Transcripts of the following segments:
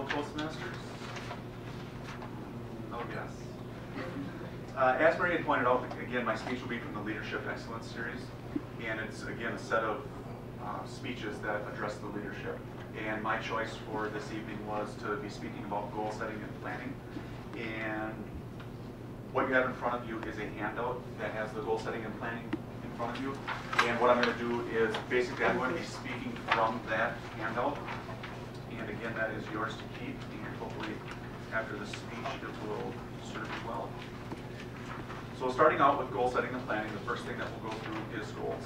Toastmasters? Oh, yes. As Mary had pointed out, again, my speech will be from the Leadership Excellence series, and it's, again, a set of speeches that address the leadership. And my choice for this evening was to be speaking about goal setting and planning. And what you have in front of you is a handout that has the goal setting and planning in front of you. And what I'm going to do is, basically, I'm going to be speaking from that handout. And again, that is yours to keep, and hopefully after the speech it will serve you well. So starting out with goal setting and planning, the first thing that we'll go through is goals.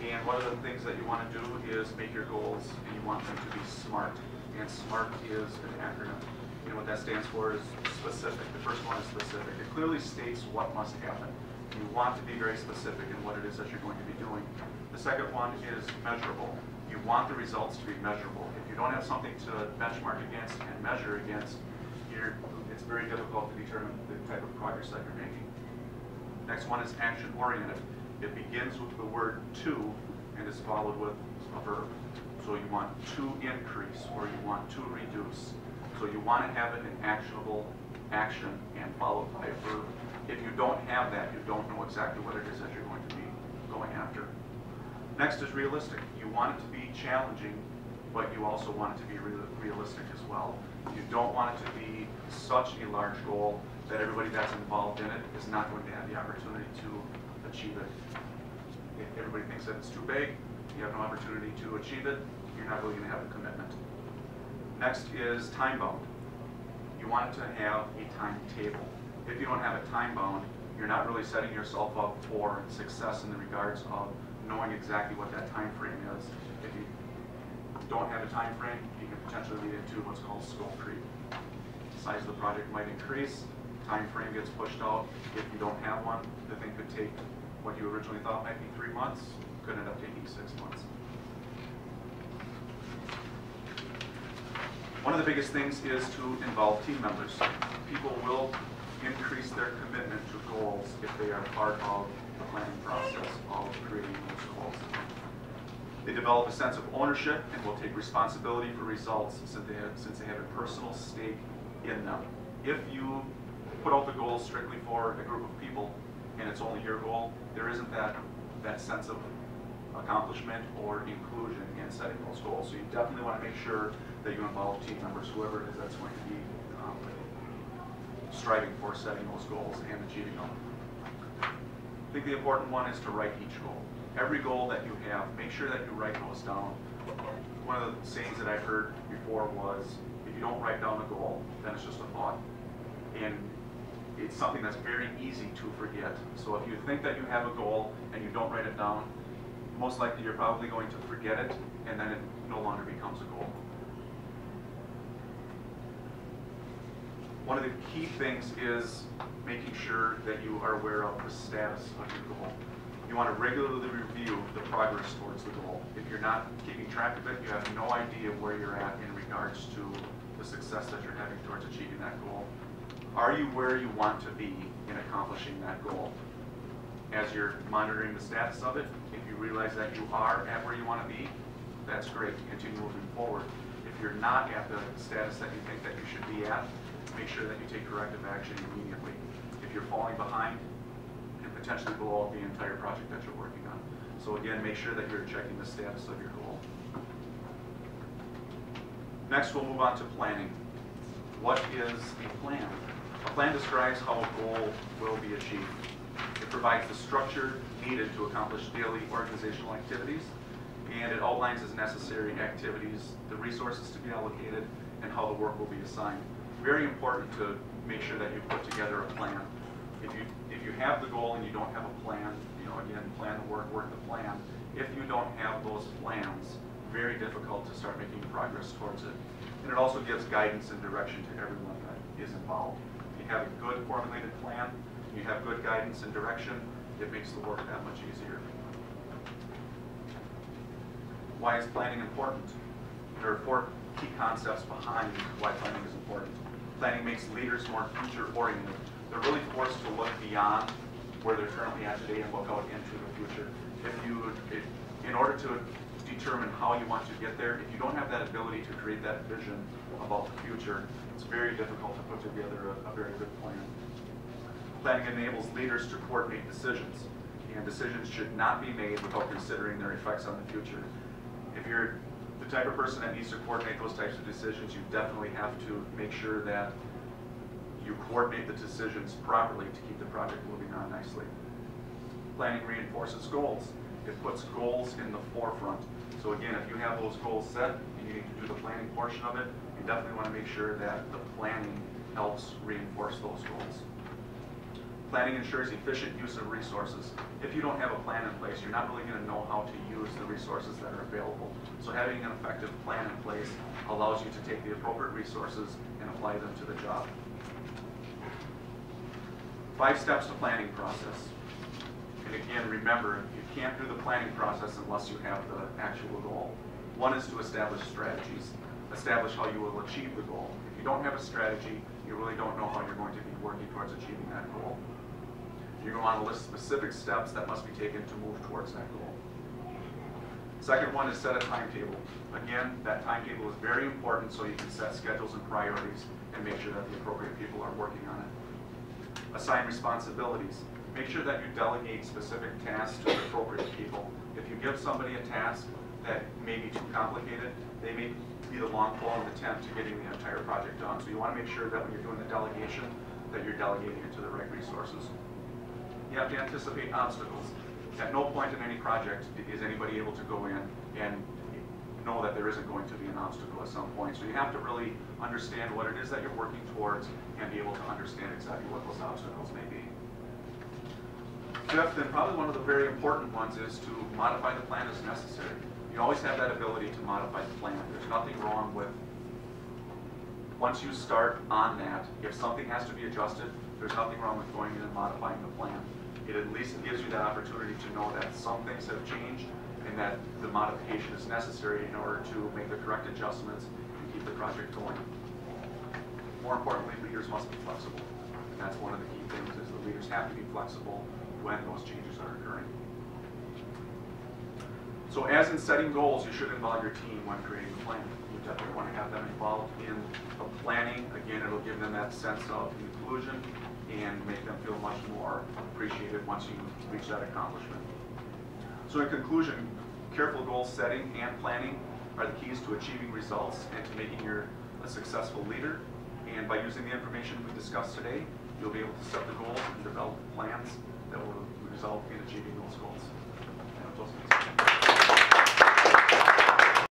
And one of the things that you want to do is make your goals, and you want them to be SMART. And SMART is an acronym. And what that stands for is specific. The first one is specific. It clearly states what must happen. You want to be very specific in what it is that you're going to be doing. The second one is measurable. You want the results to be measurable. If you don't have something to benchmark against and measure against, it's very difficult to determine the type of progress that you're making. Next one is action-oriented. It begins with the word to and is followed with a verb. So you want to increase or you want to reduce. So you want to have it an actionable action and followed by a verb. If you don't have that, you don't know exactly what it is that you're going to be going after. Next is realistic. You want it to be challenging, but you also want it to be realistic as well. You don't want it to be such a large goal that everybody that's involved in it is not going to have the opportunity to achieve it. If everybody thinks that it's too big, you have no opportunity to achieve it, you're not really going to have a commitment. Next is time bound. You want it to have a timetable. If you don't have a time bound, you're not really setting yourself up for success in the regards of knowing exactly what that time frame is. If you don't have a time frame, you can potentially lead into what's called scope creep. The size of the project might increase, time frame gets pushed out. If you don't have one, the thing could take what you originally thought might be 3 months, could end up taking 6 months. One of the biggest things is to involve team members. People will increase their commitment to goals if they are part of the planning process of creating those goals. They develop a sense of ownership and will take responsibility for results since they have a personal stake in them. If you put out the goals strictly for a group of people and it's only your goal, there isn't that sense of accomplishment or inclusion in setting those goals. So you definitely want to make sure that you involve team members, whoever it is that's going to be striving for setting those goals and achieving them. I think the important one is to write each goal. Every goal that you have, make sure that you write those down. One of the sayings that I heard before was, if you don't write down a goal, then it's just a thought. And it's something that's very easy to forget. So if you think that you have a goal and you don't write it down, most likely you're probably going to forget it, and then it no longer becomes a goal. One of the key things is making sure that you are aware of the status of your goal. You want to regularly review the progress towards the goal. If you're not keeping track of it, you have no idea where you're at in regards to the success that you're having towards achieving that goal. Are you where you want to be in accomplishing that goal? As you're monitoring the status of it, if you realize that you are at where you want to be, that's great. Continue moving forward. If you're not at the status that you think that you should be at, make sure that you take corrective action immediately. If you're falling behind, and potentially below the entire project that you're working on. So again, make sure that you're checking the status of your goal. Next, we'll move on to planning. What is a plan? A plan describes how a goal will be achieved. It provides the structure needed to accomplish daily organizational activities, and it outlines as necessary activities, the resources to be allocated, and how the work will be assigned. Very important to make sure that you put together a plan. If you have the goal and you don't have a plan, again, plan the work, work the plan. If you don't have those plans, very difficult to start making progress towards it. And it also gives guidance and direction to everyone that is involved. If you have a good formulated plan, you have good guidance and direction, it makes the work that much easier. Why is planning important? There are 4 key concepts behind why planning is important. Planning makes leaders more future-oriented. They're really forced to look beyond where they're currently at today and look out into the future. In order to determine how you want to get there. If you don't have that ability to create that vision about the future, it's very difficult to put together a very good plan. Planning enables leaders to coordinate decisions, and decisions should not be made without considering their effects on the future. If you're the type of person that needs to coordinate those types of decisions, you definitely have to make sure that you coordinate the decisions properly to keep the project moving on nicely. Planning reinforces goals. It puts goals in the forefront. So again, if you have those goals set and you need to do the planning portion of it, you definitely want to make sure that the planning helps reinforce those goals. Planning ensures efficient use of resources. If you don't have a plan in place, you're not really going to know how to use the resources that are available. So having an effective plan in place allows you to take the appropriate resources and apply them to the job. 5 steps to planning process. And again, remember, you can't do the planning process unless you have the actual goal. One is to establish strategies. Establish how you will achieve the goal. If you don't have a strategy, you really don't know how you're going to be working towards achieving that goal. You're going to want to list specific steps that must be taken to move towards that goal. Second one is set a timetable. Again, that timetable is very important so you can set schedules and priorities and make sure that the appropriate people are working on it. Assign responsibilities. Make sure that you delegate specific tasks to the appropriate people. If you give somebody a task that may be too complicated, they may be the long pole in the tent to getting the entire project done. So you want to make sure that when you're doing the delegation, that you're delegating it to the right resources. You have to anticipate obstacles. At no point in any project is anybody able to go in and know that there isn't going to be an obstacle at some point. So you have to really understand what it is that you're working towards and be able to understand exactly what those obstacles may be. Fifth, and probably one of the very important ones, is to modify the plan as necessary. You always have that ability to modify the plan. There's nothing wrong with, once you start on that, if something has to be adjusted, there's nothing wrong with going in and modifying the plan. It at least gives you that opportunity to know that some things have changed and that the modification is necessary in order to make the correct adjustments and keep the project going. More importantly, leaders must be flexible. And that's one of the key things, is the leaders have to be flexible when those changes are occurring. So as in setting goals, you should involve your team when creating the plan. You definitely want to have them involved in the planning. Again, it'll give them that sense of inclusion and make them feel much more appreciated once you reach that accomplishment. So in conclusion, careful goal setting and planning are the keys to achieving results and to making you a successful leader. And by using the information we discussed today, you'll be able to set the goals and develop plans that will result in achieving those goals.